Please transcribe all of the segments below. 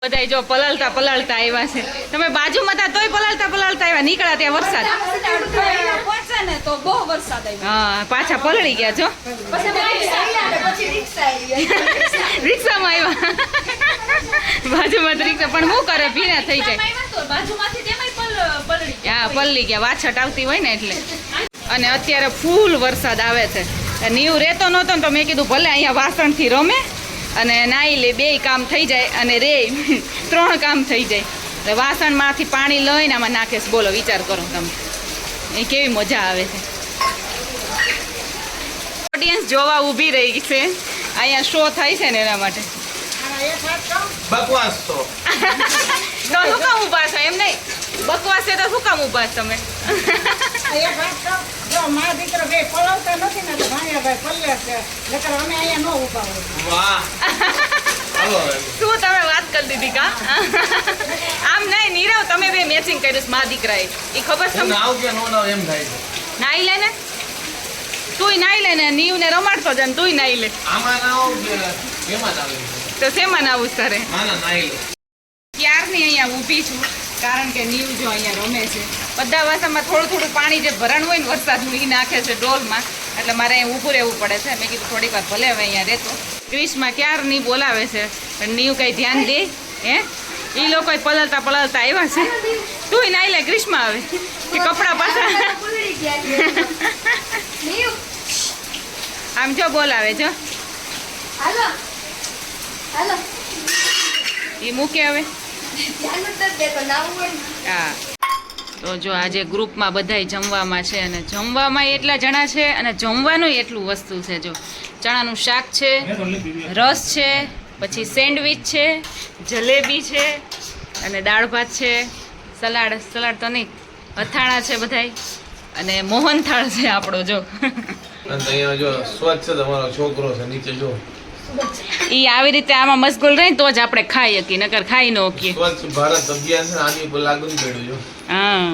બધા જો પલળતા આવ્યા છે. તમે બાજુમાં હતા તોય પલળતા આવ્યા, નીકળ્યા ત્યાં વરસાદ ને તો બહુ વરસાદ આવ્યો. હા, પાછા પલળી ગયા છો. રિક્ષામાં આવ્યા બાજુમાં રિક્ષા પણ શું કરે, ભીના થઈ જાય. બાજુમાંથી તેમાંય પલળી ગયા. હા, પલળી ગયા, વાછટ આવતી હોય ને એટલે. અને અત્યારે ફૂલ વરસાદ આવે છે. નીવ રહેતો નહોતો ને તો મેં કીધું ભલે અહીંયા વાસણથી રમે અને નાઈ લે, 2 કામ થઈ જાય અને રે 3 કામ થઈ જાય. એટલે વાસણમાંથી પાણી લઈને આમાં નાખે છે. બોલો, વિચાર કરો તમે, એ કેવી મજા આવે છે. ઓડિયન્સ જોવા ઊભી રહી છે, અહીંયા શો થાય છે ને એના માટે. બકવાસ તો શું કામ ઊભા છો? એમ નહીં, બકવાસ છે તો શું કામ ઊભા છો તમે? વાહ શું તમે વાત કરી દીધી કા? આમ નહીં નીરવ, તમે બે મેચિંગ કર્યું છે મા દીકરાએ, એ ખબર છે તમને? નાવ કે નો નાવ એમ થાય છે. નાઈ લે ને, તુંય નાઈ લે ને, નીવ ને રમાડતો જાય ને તુંય નાઈ લે. આમાં નાવ કે એમાં જ આવે તો શેમાં નાવું તારે? ના ના નાઈ લો. ક્યારની અહીંયા ઊભી છું, કારણ કે નીવ જો અહીંયા રમે છે. બધા વાસણમાં થોડું પાણી જે ભરણ હોય ને વરસાદનું એ નાખે છે ડોલમાં, એટલે મારે અહીંયા ઊભું રહેવું પડે છે. મેં કીધું થોડીક વાર ભલે હવે અહીંયા રહેતો. ક્રિશમાં ક્યારની બોલાવે છે પણ નીવ કંઈ ધ્યાન દે હે? એ લોકો પલળતા આવ્યા છે. તુંય નાઈ લે, ગ્રીષ્મા આવે કે કપડા પાછા આમ જો બોલાવે જો. એ મૂકે હવે. હા, તો જો આજે ગ્રુપમાં બધાય જમવામાં છે અને જમવામાં એટલા જણા છે અને જમવાનું એટલું વસ્તુ છે. જો ચણાનું શાક છે, રસ છે, પછી સેન્ડવિચ છે, જલેબી છે અને દાળ ભાત છે, સલાડ તો નહીં, અથાણા છે બધાય, અને મોહનથાળ છે આપણો. જો અને અહીંયા જો સ્વચ્છ છે તમારો છોકરો છે, નીચે જો એ આવી રીતે આમાં મશગુલ રહે તો જ આપણે ખાઈ શકીએ, નકર ખાઈ ન શકીએ. સ્વચ્છ ભારત અભિયાન છે, આની ઉપર લાગુ જ પડ્યું જો. હા,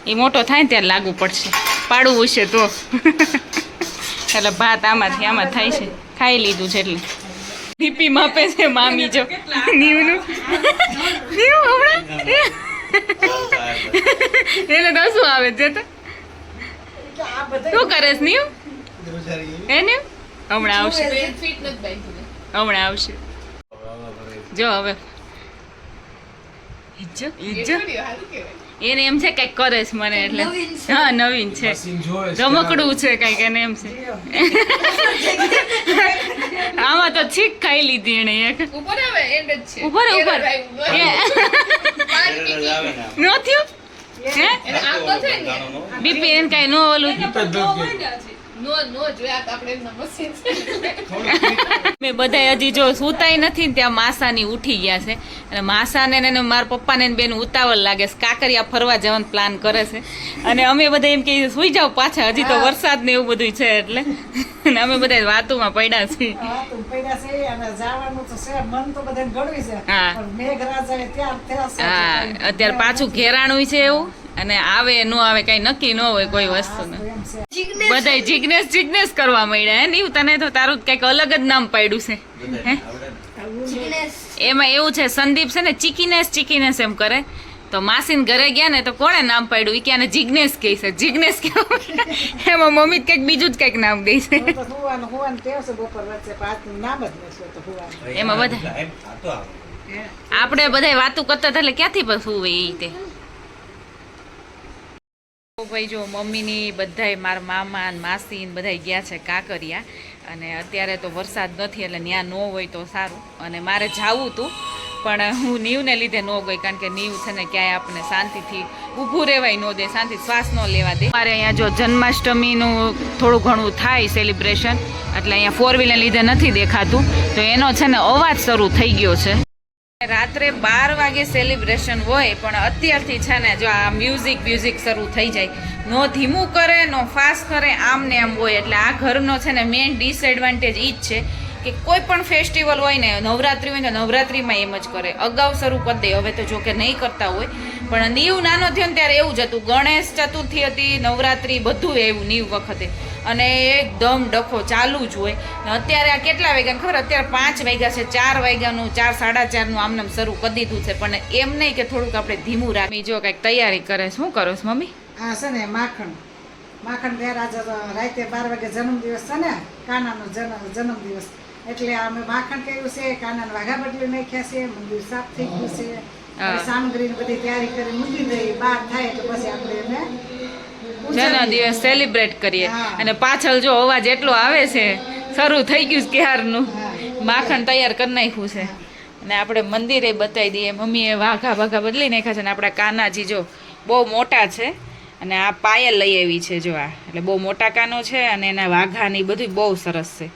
એ મોટો થાય ને ત્યારે લાગુ પડશે, પાડવું છે તો. એટલે ભાત આમાં થાય છે, ખાઈ લીધું છે એટલે બીપી માપે છે મામી જો નીવનું. નીવ હમણાં એને તો શું આવે છે? તો શું કરે છે નીવ? હે નીવ? હમણાં આવશે. જો હવે એને એમ છે કઈક કરે છે મને, એટલે હા નવીન છે, રમકડું છે કઈક, એને એમ છે. આમાં તો છીક ખાઈ લીધી એને એક. ઉપર નો થયું હે? બીપી એને કઈ નો ઓલું મેં બધા હજી જો સુતાય નથી ને ત્યાં માસાની ઉઠી ગયા છે, અને માસાને ને મારા પપ્પાને બેન ઉતાવળ લાગે છે, કાંકરિયા ફરવા જવાનો પ્લાન કરે છે. અને અમે બધા એમ કે સુઈ જાવ પાછા, હજી તો વરસાદ ને એવું બધું છે એટલે. અને અમે બધા વાતોમાં પડ્યા છીએ. હા, અત્યારે પાછું ઘેરાણું છે એવું, અને આવે ન આવે કઈ નક્કી ન હોય કોઈ વસ્તુને. બધા જિગ્નેશ કરવા માંડ્યા હે નહીં? તને તો તારું કઈક અલગ જ નામ પાડ્યું છે હે? એમાં એવું છે, સંદીપ છે ને ચીકીનેસ એમ કરે, તો માસીન ઘરે ગયા ને તો કોણે નામ પાડ્યું? કે આને જિગ્નેશ કહે છે, જિગ્નેશ કેવું. એમાં મમ્મી કંઈક બીજું જ કંઈક નામ દે છે. એમાં બધા આપણે બધા વાતો કરતા હતા એટલે ક્યાંથી પછી હોય એ રીતે. ભાઈ જો મમ્મીની બધાય મારા મામા ને માસી ને બધા ગયા છે કાંકરિયા, અને અત્યારે તો વરસાદ નથી એટલે ત્યાં ન હોય તો સારું. અને મારે જાવું હતું પણ હું નીવને લીધે ન ગઈ, કારણ કે નીવ છે ને ક્યાંય આપણને શાંતિથી ઊભું રહેવાય ન દે, શાંતિ શ્વાસ ન લેવા દે. મારે અહીંયા જો જન્માષ્ટમીનું થોડું ઘણું થાય સેલિબ્રેશન, એટલે અહીંયા 4-વ્હીલર લીધે નથી દેખાતું, તો એનો છે ને અવાજ શરૂ થઈ ગયો છે. રાત્રે 12 વાગે સેલિબ્રેશન હોય પણ અત્યારથી છે ને જો આ મ્યુઝિક શરૂ થઈ જાય. નો ધીમું કરે નો ફાસ્ટ કરે, આમ ને આમ હોય. એટલે આ ઘરનો છે ને મેઇન ડિસએડવાન્ટેજ ઈ જ છે કે કોઈ પણ ફેસ્ટિવલ હોય ને, નવરાત્રિ હોય ને નવરાત્રિમાં એમ જ કરે, અગાઉ શરૂ કરી દે. હવે તો જો કે નહીં કરતા હોય, પણ નીવ નાનો થયો ને ત્યારે એવું જ હતું. ગણેશ ચતુર્થી હતી, નવરાત્રિ બધું એવું નીવ વખતે, અને એકદમ ડખો ચાલુ જ હોય. ને અત્યારે આ કેટલા વાગ્યા ખબર? અત્યારે 5 વાગ્યા છે, 4 વાગ્યાનું 4 સાડા 4નું આમનામ શરૂ કરી દીધું છે. પણ એમ નહીં કે થોડુંક આપણે ધીમું રાખી. જો કંઈક તૈયારી કરે. શું કરો છો મમ્મી? આ છે ને માખણ ત્યારે આજે રાતે 12 વાગે જન્મદિવસ છે ને, કાનાનો જન્મદિવસ, એટલે અમે માખણ કર્યું છે, કાનાના વાઘા બદલી નાખ્યા છે, મંદિર સાફ થઈ ગયું છે. હા. સામગ્રી બધી તૈયારી કરી મૂકી દઈ, બહાર થાય એટલે પછી આપણે એને જન્મદિવસ સેલિબ્રેટ કરીએ. હા. અને પાછળ જો અવાજ એટલો આવે છે, શરૂ થઈ ગયું છે ક્યારનું. હા. માખણ તૈયાર કરી નાખ્યું છે. અને આપણે મંદિરે બતાવી દઈએ. મમ્મીએ વાઘા બદલી નાખ્યા છે. અને આપણા કાનાજી જો બહુ મોટા છે, અને આ પાયલ લઈ આવી છે. જો આ એટલે બહુ મોટા કાનો છે, અને એના વાઘા ને બધું બહુ સરસ છે.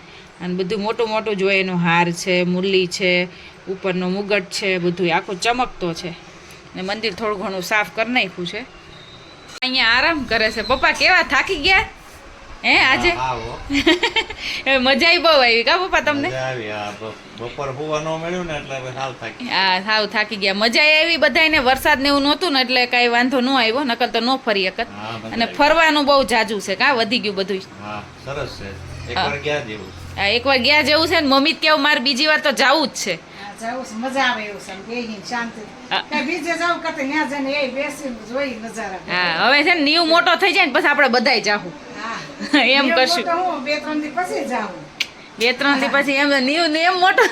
અને બધું મોટું જો એનો હાર છે, મુરલી છે, ઉપરનો મુગટ છે, બધું આખું ચમકતો છે. અને મંદિર થોડું ઘણું સાફ કરી નાખ્યું છે. અહીંયા આરામ કરે છે. પપ્પા કેવા થાકી ગયા હે આજે? મજા બહુ આવી કા પપ્પા તમને? બપોર હોવા ન મળ્યું ને એટલે હાલ થાકી. હા, સાવ થાકી ગયા. મજા આવી બધાને. વરસાદ ને એવું નહોતું ને એટલે કાંઈ વાંધો ન આવ્યો, નકર તો ન ફરી શકત. હા, મજા અને આવી. ફરવાનું બહુ જાજુ છે કા, વધી ગયું બધું. હા સરસ છે. એકવાર ગયા જેવું. હા, એકવાર ગયા જેવું છે ને. મમ્મી જ કેવું મારે બીજી વાર તો જાવું જ છે. જવું છે, મજા આવે એવું છે, બેહીને શાંતિ. હા. કાંઈ બીજે જવું કરતા ત્યાં જઈને એ બેસીને જોઈ નજારા. હા, હવે છે ને નીવ મોટો થઈ જાય ને પછી આપણે બધાય જાહું. હા. એમ એવું કરશું. તો હું 2-3 દી પછી જાઉં. 2-3 દી પછી એમ નીવ ને એમ મોટો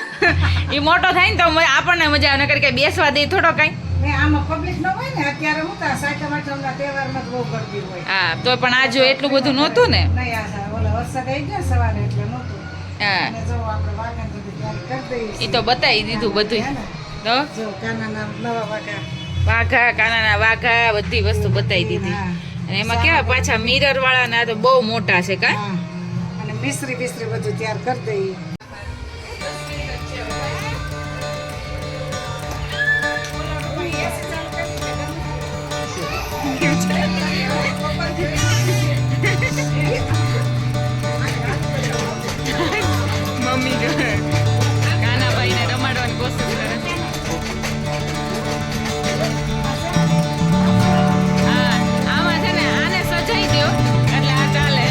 એ મોટો થાય ને તો આપણને મજા આવે. નકર કઈ બેસવા દે થોડો કઈ. ને આમાં પબ્લિક ન હોય ને, અત્યારે હું તા સાતમ આઠમના તહેવારમાં તો બહુ ગરદી હોય. હા, તો પણ આ જો એટલું બધું નહોતું ને. નહીં, આ ઓલા વરસાદ આવી ગયા સવારે એટલે નહોતું. હા, અને જો આપણે વાઘાને બધી તૈયારી કરી દઈએ એ તો બતાવી દીધું બધું. હે ને? તો જો કાનાના નવા વાઘા. વાઘા, કાનાના વાઘા, બધી વસ્તુ બતાવી દીધી. હા. અને એમાં કેવા પાછા મિરર વાળા ના તો બહુ મોટા છે કા. હા. અને મિશ્રી બધું તૈયાર કરી દઈએ. મમ્મી જો કાનાભાઈ ને રમાડવાની કોશિશ કરે. હા, આમાં છે ને આને સજાઈ દ્યો એટલે આ ચાલે.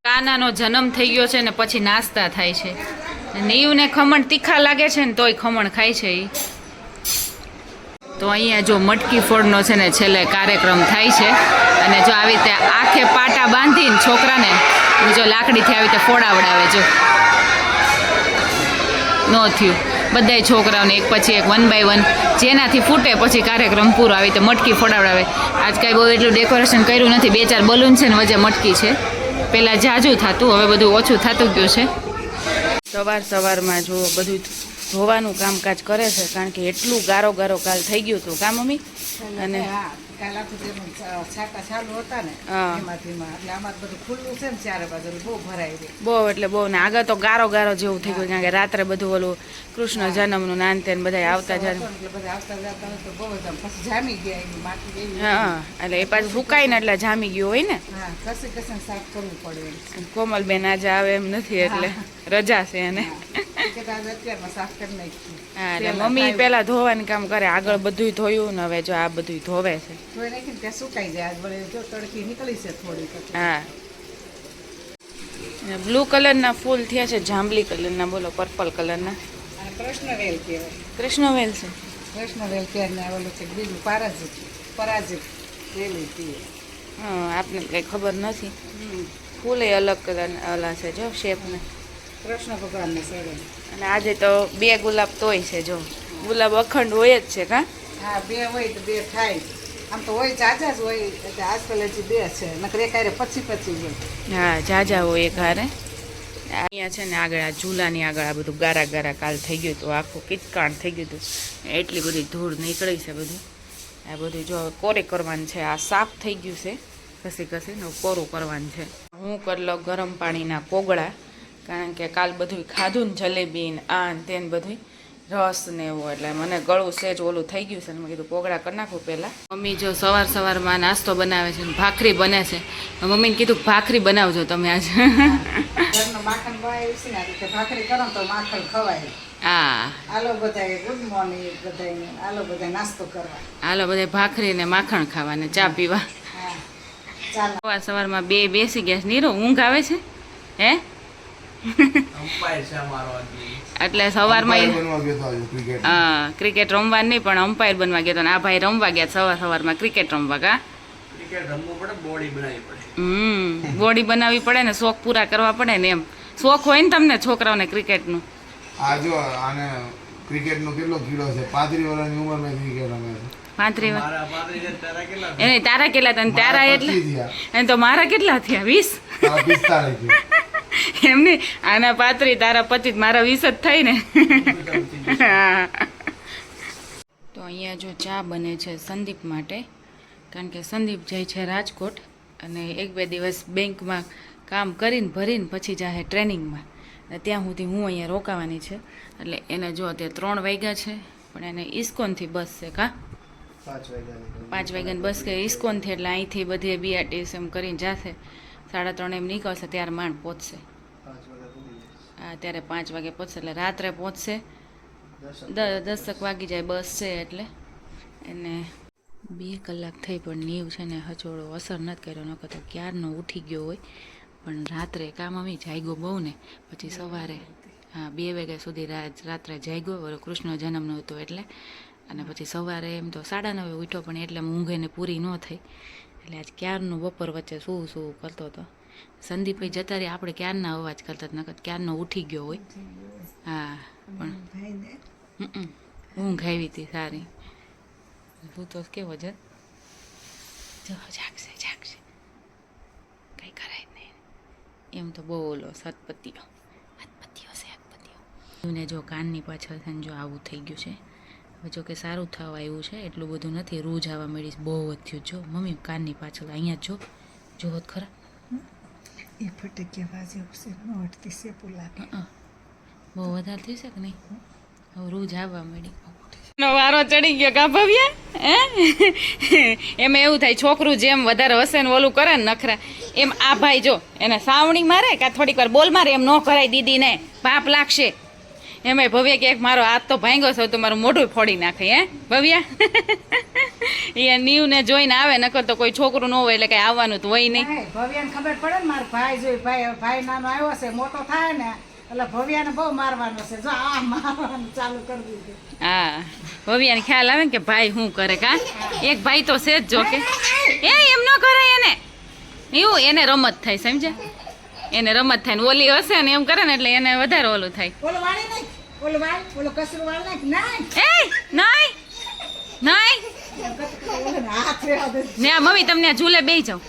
કાનાનો જન્મ થઈ ગયો છે ને પછી નાસ્તા થાય છે. નીવને ખમણ તીખા લાગે છે ને તોય ખમણ ખાય છે ઈ. તો અહીંયા જો મટકી ફોડનો છે ને છેલ્લે કાર્યક્રમ થાય છે. અને જો આવી રીતે આખે પાટા બાંધીને છોકરાને જો લાકડીથી આવી રીતે ફોડાવડાવે. જો ન થયું, બધાય છોકરાઓને એક પછી એક 1 by 1 જેનાથી ફૂટે પછી કાર્યક્રમ પૂરો. આવી રીતે મટકી ફોડાવડાવે. આજ કાંઈ બહુ એટલું ડેકોરેશન કર્યું નથી. 2-4 બલૂન છે ને વચ્ચે મટકી છે. પહેલાં જાજુ થતું, હવે બધું ઓછું થતું ગયું છે. સવારમાં જો બધું ધોવાનું કામકાજ કરે છે, કારણ કે એટલું ગારો કાલ થઈ ગયું હતું કા મમ્મી. અને હા, કાલ આખું જેમ છાંટા ચાલુ હતા ને હા. એમાંથી એટલે આમાં બધું ખુલ્લું છે ને ચારે બાજુ બહુ ભરાય છે. બહુ એટલે બહુ ને આગળ તો ગારો જેવું થઈ ગયું, કારણ કે રાત્રે બધું ઓલું કૃષ્ણ જન્મનું નાન તેને બધા આવતા જાય. એટલે બધા આવતા જતા હોય તો બહુ જ આમ પછી જામી ગયા એની માટી એવી. હા, એટલે એ પાછું સુકાય ને એટલે જામી ગયું હોય ને. હા, કસે સાફ કરવું પડે એમ. કોમલબેન આજે આવે એમ નથી એટલે રજા છે એને. કે આજે અત્યારમાં સાફ કરી નાખ્યું. હા, એટલે મમ્મી પેલા ધોવાનું કામ કરે, આગળ બધું ધોયું ને હવે જો આ બધું ધોવે છે. ધોઈ નાખીને ત્યાં સુકાઈ જાય. આજ વળી જો તડકી નીકળી છે થોડીક એટલે. હા, બ્લુ કલરના ફૂલ થયા છે, જાંબલી કલરના, બોલો પર્પલ કલરના. અને કૃષ્ણવેલ કહેવાય. કૃષ્ણવેલ છે. કૃષ્ણવેલ કહેવાય. ઓલું છે બીજું પરાજિત વેલી કહેવાય. હા, આપને કંઈ ખબર નથી. ફૂલે અલગ કલર ઓલા છે જો શેપને. કૃષ્ણ ભગવાનને ચડે. અને આજે તો 2 ગુલાબ તોય છે જો. ગુલાબ અખંડ હોય જ છે કા? હા 2 હોય તો 2 થાય. આમ તો હોય જાજા જ હોય એટલે આજકાલ હજી 2 છે નકર એકારે 25 હોય. હા જાજા હોય એક હારે. અહીંયા છે ને આગળ આ ઝૂલાની આગળ આ બધું ગારા ગારા કાલ થઈ ગયું હતું, આખું કિચકાણ થઈ ગયું હતું. એટલી બધી ધૂળ નીકળી છે બધું. આ બધું જો કોરે કરવાનું છે, આ સાફ થઈ ગયું છે ઘસીને કોરું કરવાનું છે. હું કરી લઉં ગરમ પાણીના કોગળા, કારણ કે કાલ બધું ખાધું ને જલેબી ને આ ને તેને બધું રસ ને એવું, એટલે મને ગળું સેજ ઓલું થઈ ગયું છે. મેં કીધું કોગળા કરી નાખું પહેલાં. મમ્મી જો સવારમાં નાસ્તો બનાવે છે ને ભાખરી બને છે. મમ્મીને કીધું ભાખરી બનાવજો તમે આજે. ઘરનું માખણ બનાવ્યું છે ને આ રીતે ભાખરી કરો ને તો માખણ ખવાય. હા આલો બધાય ગુડ મોર્નિંગ બધાયને, આલો બધાય નાસ્તો કરવા. હાલો બધા ભાખરી ને માખણ ખાવા ને ચા પીવા. હા ચાલો. સવારમાં બેસી ગયા છે. નીરો ઊંઘ આવે છે હે? અમ્પાયર છે અમારો આજે. એટલે સવારમાં બનવા ગયો તો આજે ક્રિકેટ. હા ક્રિકેટ રમવા નહીં પણ અમ્પાયર બનવા ગયા તો આ ભાઈ રમવા ગયા સવારમાં ક્રિકેટ રમવા. કા ક્રિકેટ રમવું પડે, બોડી બનાવવી પડે. બોડી બનાવવી પડે ને, શોખ પૂરા કરવા પડે ને. એમ શોખ હોય ને તમને છોકરાઓને ક્રિકેટનું. આ જો આને ક્રિકેટ નો કેટલો કીડો છે, 35 વર્ષની ઉંમરમાં ક્રિકેટ રમે છે. 35 મારા પાદરી છે તારા કેટલા? એને તારા કેટલા તને તારા એટલે 25 થયા. એને તો મારા કેટલા થયા 20. તારા 45 થયા. એમની આના 35 તારા 25 મારા 20 જ થઈ ને. તો અહીંયા જો ચા બને છે સંદીપ માટે, કારણ કે સંદીપ જાય છે રાજકોટ અને 1-2 દિવસ બેંકમાં કામ કરીને ભરીને પછી જાય ટ્રેનિંગમાં. અને ત્યાં સુધી હું અહીંયા રોકાવાની છે. એટલે એને જો અત્યારે 3 વાગ્યા છે પણ એને ઇસ્કોનથી બસ છે. કા 5 વાગ્યાની બસ કે ઇસ્કોનથી, એટલે અહીંથી બધી BRTS એમ કરીને જશે. 3:30 એમ નીકળશે ત્યારે માંડ પહોંચશે. હા ત્યારે 5 વાગે પહોંચશે, એટલે રાત્રે પહોંચશે 10 વાગી જાય બસ છે. એટલે એને 2 કલાક થઈ પણ નીવ છે ને હચોડો અસર નથી કર્યો. નકર તો ક્યારનો ઉઠી ગયો હોય, પણ રાત્રે કામ આવી જાગ્યો બહુ ને પછી સવારે 2 વાગ્યા સુધી રાત્રે જાગ્યો. ઓલો કૃષ્ણ જન્મનો હતો એટલે. અને પછી સવારે એમ તો 9:30 ઉઠ્યો પણ એટલે ઊંઘ એને પૂરી ન થઈ. એટલે આજ ક્યારનો બપોર વચ્ચે શું કરતો હતો. સંદીપભાઈ જતા રહી આપણે ક્યારના અવાજ કરતા નકર ક્યારનો ઉઠી ગયો હોય. હા પણ ઊંઘ આવી હતી સારી. હું તો કેવો છે જો જાગશે કંઈ કરાય જ નહીં. એમ તો બહુ ઓલો સતપતિઓ છે. ને જો કાનની પાછળ છે ને જો આવું થઈ ગયું છે. હવે જો કે સારું થવા આવ્યું છે, એટલું બધું નથી. રૂજ આવવા મળીશ બહુ જ થયું. જો મમ્મી કાનની પાછળ અહીંયા જો જ ખરા એ ફટક્યા વાજે છે નો અટકી છે પુલા. બહુ વધારે થયું છે કે નહીં? હવે રૂજ આવવા મળી. વારો ચડી ગયો કા ભવ્યા? એમાં એવું થાય છોકરું જેમ વધારે હશે ને ઓલું કરે ને નખરા, એમ આ ભાઈ જો એને સાવણી મારે કાં થોડીક વાર બોલ મારે એમ ન કરાય દીદીને, પાપ લાગશે. એમાં ભવ્યા કે મારો હાથ તો ભાંગ્યો છે તો મારું મોઢું ફોડી નાખે. હે ભવ્યા? એ નીવને જોઈને આવે, નકર તો કોઈ છોકરું ન હોય એટલે કઈ આવવાનું તો હોય નહીં. ભવ્યાને ખબર પડે ને મારો ભાઈ જોઈ ભાઈ નાનો આવ્યો છે, મોટો થાય ને એટલે ભવ્યાને બહુ મારવાનો છે. જો આ મારવાનું ચાલુ કરી દીધું. હા ભવ્યાને ખ્યાલ આવે ને કે ભાઈ શું કરે. કા એક ભાઈ તો છે જ જો કે એમ ન કરાય એને. એવું એને રમત થાય, સમજ્યા? એને રમત થાય ને ઓલી હશે ને એમ કરે ને એટલે એને વધારે ઓલું થાય. ઓલો વાળી નહીં, ઓલો વાળ, ઓલો કસરું વાળ નહીં. નહીં હાથ રેવા દે. ને આ મમ્મી તમને ઝૂલે બેસી જાવ.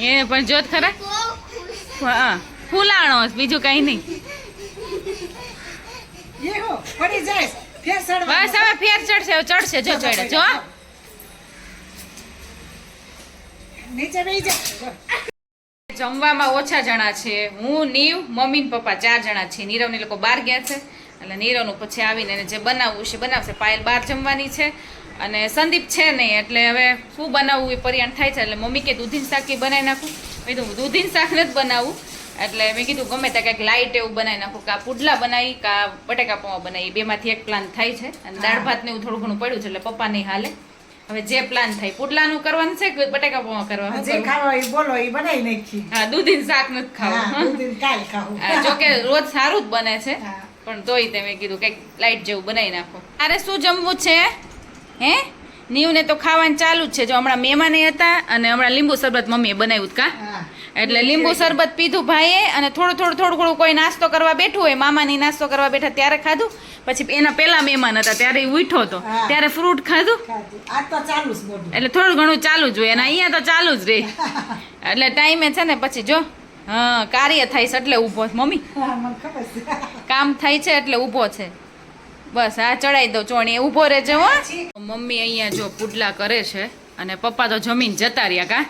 એને પણ જોત ખરા. હા ફૂલાણો બીજું કઈ નહીં. એ હો પડી જાય ફેર સડવા. બસ હવે ફેર ચડશે જો ચડે જો. નીચે બેસી જા. જમવામાં ઓછા જણા છે. હું, નીવ, મમ્મી ને પપ્પા 4 જણા છે. નીરવને લોકો બહાર ગયા છે એટલે નીરવનું પછી આવીને એને જે બનાવવું છે બનાવશે. પાયલ બહાર જમવાની છે અને સંદીપ છે નહીં એટલે હવે શું બનાવવું એ પરિયાણ થાય છે. એટલે મમ્મી કે દૂધીન શાક બનાવી નાખું. મેં કીધું દૂધીન શાક નથી બનાવવું, એટલે મેં કીધું ગમે ત્યાં કંઈક લાઇટ એવું બનાવી નાખું. કાં પુડલા બનાવી કાં બટેકા પૌવા બનાવી, બેમાંથી એક પ્લાન થાય છે. અને દાળ ભાત ને એવું થોડું ઘણું પડ્યું છે એટલે પપ્પા નહીં હાલે. હવે જે પ્લાન થાય, પુડલાનું કરવાનું છે કે બટેકા પૌવા કરવા? જે ખાવા એ બોલો એ બનાવી નાખી. હા દૂધીન શાક નથી ખાવું. દૂધીન કાલ ખાવું. જો કે રોજ સારું જ બને છે હા. પણ તોય તમે કીધું કંઈક લાઇટ જેવું બનાવી નાખો. તારે શું જમવું છે? હે નીવને તો ખાવાનું ચાલુ જ છે. જો હમણાં મહેમાન હતા અને હમણાં લીંબુ શરબત મમ્મીએ બનાવ્યું હતું કા, હા એટલે લીંબુ શરબત પીધું ભાઈએ, અને થોડું કોઈ નાસ્તો કરવા બેઠું હોય, મામાની નાસ્તો કરવા બેઠા ત્યારે ખાધું. પછી એના પહેલા મહેમાન હતા ત્યારે ઈ ઉઠ્યો હતો, હા. ત્યારે ફ્રૂટ ખાધું. ખાધું. આજ તો ચાલુ જ મોઢું. એટલે થોડું ઘણું ચાલુ જ હોય, અને અહીંયા તો ચાલુ જ રહે. એટલે ટાઈમે છે ને પછી જો હા કાર્ય થાય છે એટલે ઊભો છે. મમ્મી હા, મને ખબર છે. કામ થાય છે એટલે ઊભો છે. બસ આ ચડાઈ દો ચોણી, ઊભો રહેજે હો. મમ્મી અહીંયા જો પુડલા કરે છે, અને પપ્પા તો જમીન જતા રહ્યા કા.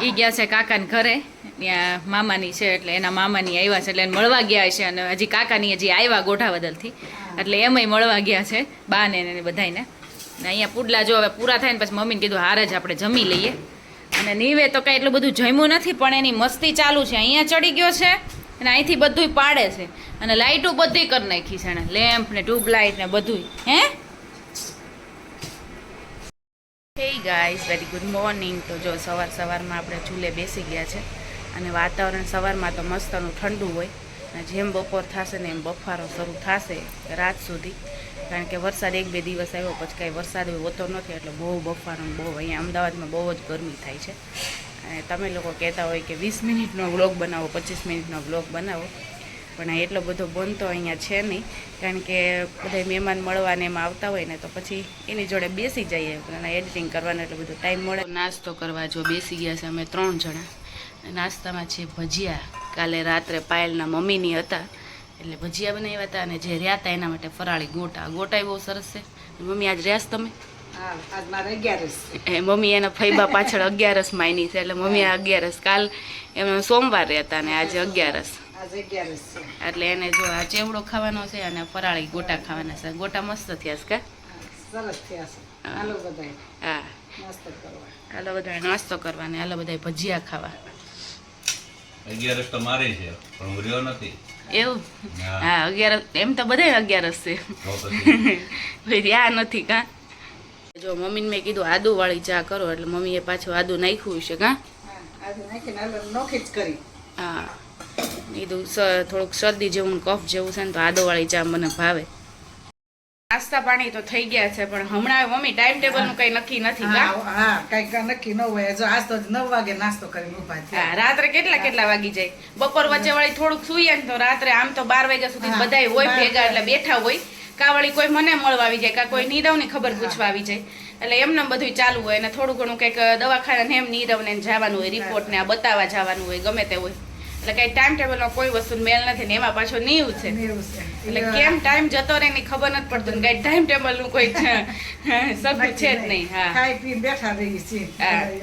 ઈ ગયા છે કાકાને ઘરે, ત્યાં મામાની છે એટલે એના મામાની આવ્યા છે એટલે એને મળવા ગયા છે, અને હજી કાકાની હજી આવ્યા ગોઠાવદલથી એટલે એમાંય મળવા ગયા છે બાને ને બધાયને. ને અહીંયા પુડલા જો હવે પૂરા થાય ને પછી મમ્મીને કીધું હારે જ આપણે જમી લઈએ. અને નીવે તો કાંઈ એટલું બધું જમ્યું નથી, પણ એની મસ્તી ચાલુ છે. અહીંયા ચડી ગયો છે અને અહીંથી બધુંય પાડે છે, અને લાઇટો બધી કરી નાખી છે એને, લેમ્પ ને ટ્યુબલાઇટ ને બધુંય. Hey guys, very good morning. તો જો સવારમાં આપણે ચૂલે બેસી ગયા છે, અને વાતાવરણ સવારમાં તો મસ્તનું ઠંડુ હોય, અને જેમ બપોર થશે ને એમ બફારો શરૂ થશે રાત સુધી, કારણ કે વરસાદ 1-2 દિવસ આવ્યો પછી કાંઈ વરસાદ હોતો નથી, એટલે બહુ બફારો બહુ. અહીંયા અમદાવાદમાં બહુ જ ગરમી થાય છે. અને તમે લોકો કહેતા હોય કે 20 મિનિટનો વ્લોગ બનાવો, 25 મિનિટનો વ્લોગ બનાવો, પણ આ એટલો બધો બનતો અહીંયા છે નહીં, કારણ કે બધા મહેમાન મળવાને એમાં આવતા હોય ને તો પછી એની જોડે બેસી જઈએ, અને એડિટિંગ કરવાનો એટલો બધો ટાઈમ મળે. નાસ્તો કરવા જો બેસી ગયા છે અમે 3 જણા. નાસ્તામાં છે ભજીયા, કાલે રાત્રે પાયલના મમ્મીની હતા એટલે ભજીયા બનાવ્યા હતા, અને જે રહ્યા હતા એના માટે ફરાળી ગોટા બહુ સરસ છે. મમ્મી આજ રહ્યા તમે? હા, આજ મારે 11 છે. મમ્મી એના ફૈબા પાછળ 11 માયની છે, એટલે મમ્મી આ 11 કાલ એમ સોમવાર રહેતા અને આજે 11. આજે 11 છે. એટલે એને જો આ ચેવડો ખાવાનો છે અને ફરાળી ગોટા ખાવાના છે. ગોટા મસ્ત થયા છે કા? સરસ થયા છે. હાલો બધાય હા, નાસ્તો કરવા. હાલો બધા નાસ્તો કરવાને, હાલો બધા ભજીયા ખાવા. 11 તો મારી છે પણ હું રહ્યો નથી. એવું? હા. હા, 11 એમ તો બધા 11 છે, તો પછી ભાઈ આ નથી કા. જો મમ્મીને મેં કીધું આદુવાળી ચા કરો, એટલે મમ્મીએ પાછું આદુ નાખ્યું છે કા. હા, આજે નાખીને હાલો નોખી જ કરી. હા, કીધું થોડુંક શરદી જેવું ને કફ જેવું છે ને તો આદુવાળી ચા મને ભાવે. નાસ્તા પાણી તો થઈ ગયા છે, પણ હમણાં મમ્મી ટાઈમ ટેબલનું કંઈ નક્કી નથી કા. હા, કઈક નક્કી ન હોય. જો આજ તો 9 વાગે નાસ્તો કરીને ઊભા થયા. હા, રાત્રે કેટલા વાગી જાય. બપોર વચ્ચે વાળી થોડુંક સૂઈએ ને તો રાત્રે આમ તો 12 વાગ્યા સુધી હા, બધાય હોય 12 ભેગા, એટલે બેઠા હોય. કા વળી કોઈ મને મળવા આવી જાય, કા કોઈ નીરવની ખબર પૂછવા આવી જાય, એટલે એમને બધું ચાલુ હોય. અને થોડું ઘણું કંઈક દવાખાને એમ નીરવને જવાનું હોય, રિપોર્ટ ને આ બતાવવા જવાનું હોય, ગમે તે હોય, એટલે કઈ ટાઈમ ટેબલનો કોઈ વસ્તુ મેલ નથી ને એમાં પાછો નીવ છે, એવું છે. એટલે કેમ ટાઈમ જતો રહે એની ખબર નથી પડતું, કઈ ટાઈમ ટેબલ નું કોઈ સરખું છે જ નહીં. હા, ખાઈ પીને બેઠા રહી છીએ. હા.